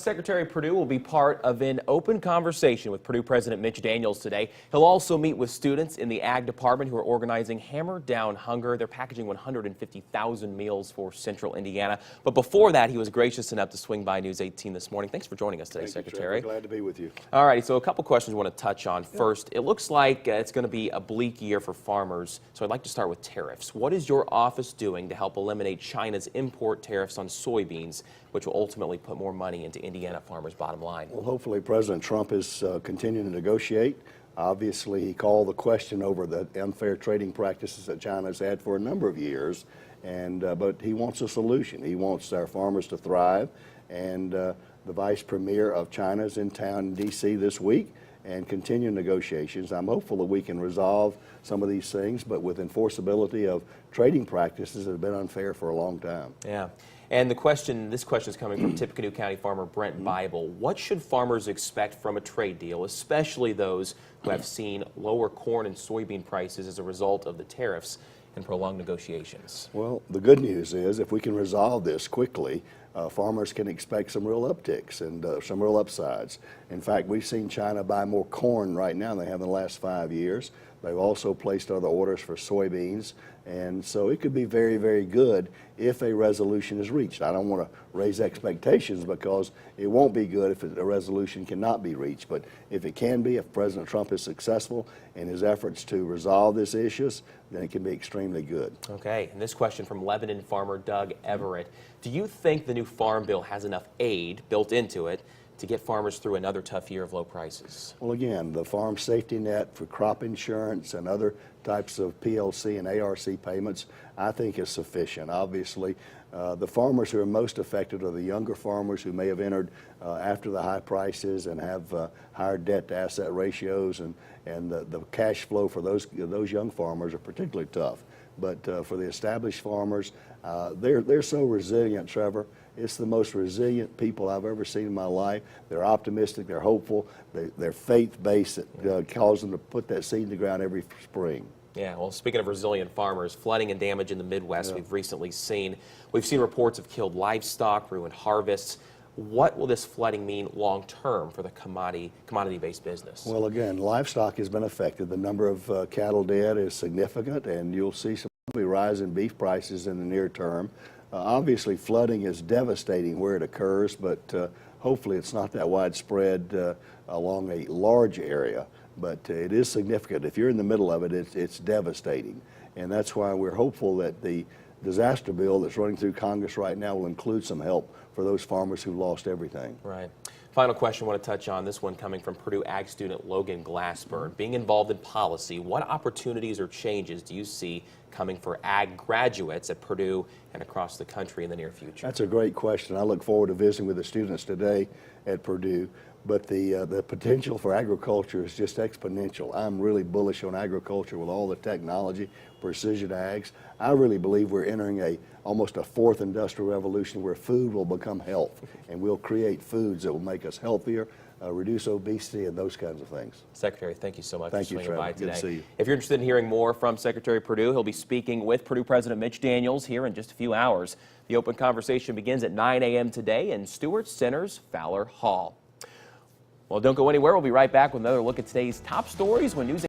Secretary Perdue will be part of an open conversation with Purdue President Mitch Daniels today. He'll also meet with students in the Ag Department who are organizing Hammer Down Hunger. They're packaging 150,000 meals for Central Indiana. But before that, he was gracious enough to swing by News 18 this morning. Thanks for joining us today, Secretary. Trevor. Glad to be with you. All righty, so a couple questions I want to touch on. First, it looks like it's going to be a bleak year for farmers, so I'd like to start with tariffs. What is your office doing to help eliminate China's import tariffs on soybeans, which will ultimately put more money into Indiana farmers' bottom line? Well, hopefully President Trump is continuing to negotiate. Obviously, he called the question over the unfair trading practices that China has had for a number of years, but he wants a solution. He wants our farmers to thrive, and the Vice Premier of China is in town in D.C. this week and continue negotiations. I'm hopeful that we can resolve some of these things, but with enforceability of trading practices that have been unfair for a long time. Yeah. And this question is coming from Tippecanoe County farmer Brent Bible. What should farmers expect from a trade deal, especially those who have seen lower corn and soybean prices as a result of the tariffs and prolonged negotiations? Well, the good news is if we can resolve this quickly, farmers can expect some real upticks and some real upsides. In fact, we've seen China buy more corn right now than they have in the last 5 years. They've also placed other orders for soybeans, and so it could be very, very good if a resolution is reached. I don't want to raise expectations because it won't be good if a resolution cannot be reached, but if it can be, if President Trump is successful in his efforts to resolve these issues, then it can be extremely good. Okay, and this question from Lebanon farmer Doug Everett. Do you think the new farm bill has enough aid built into it to get farmers through another tough year of low prices? Well, again, the farm safety net for crop insurance and other types of PLC and ARC payments, I think is sufficient. Obviously, the farmers who are most affected are the younger farmers who may have entered after the high prices and have higher debt-to-asset ratios, and the cash flow for those young farmers are particularly tough. But for the established farmers, they're so resilient, Trevor. It's the most resilient people I've ever seen in my life. They're optimistic, they're hopeful, they're faith-based that causes them to put that seed in the ground every spring. Yeah, well, speaking of resilient farmers, flooding and damage in the Midwest we've recently seen. We've seen reports of killed livestock, ruined harvests. What will this flooding mean long-term for the commodity-based business? Well, again, livestock has been affected. The number of cattle dead is significant, and you'll see some rise in beef prices in the near term. Obviously, flooding is devastating where it occurs, but hopefully it's not that widespread along a large area. But it is significant. If you're in the middle of it, it's devastating. And that's why we're hopeful that the disaster bill that's running through Congress right now will include some help for those farmers who lost everything. Right. Final question I want to touch on, this one coming from Purdue Ag student Logan Glassberg. Being involved in policy, what opportunities or changes do you see coming for ag graduates at Purdue and across the country in the near future? That's a great question. I look forward to visiting with the students today at Purdue. But the potential for agriculture is just exponential. I'm really bullish on agriculture with all the technology, precision ags. I really believe we're entering almost a fourth industrial revolution where food will become health, and we'll create foods that will make us healthier, reduce obesity, and those kinds of things. Secretary, thank you so much for swinging by today. Good to see you. If you're interested in hearing more from Secretary Perdue, he'll be speaking with Purdue President Mitch Daniels here in just a few hours. The open conversation begins at 9 a.m. today in Stewart Center's Fowler Hall. Well, don't go anywhere. We'll be right back with another look at today's top stories when News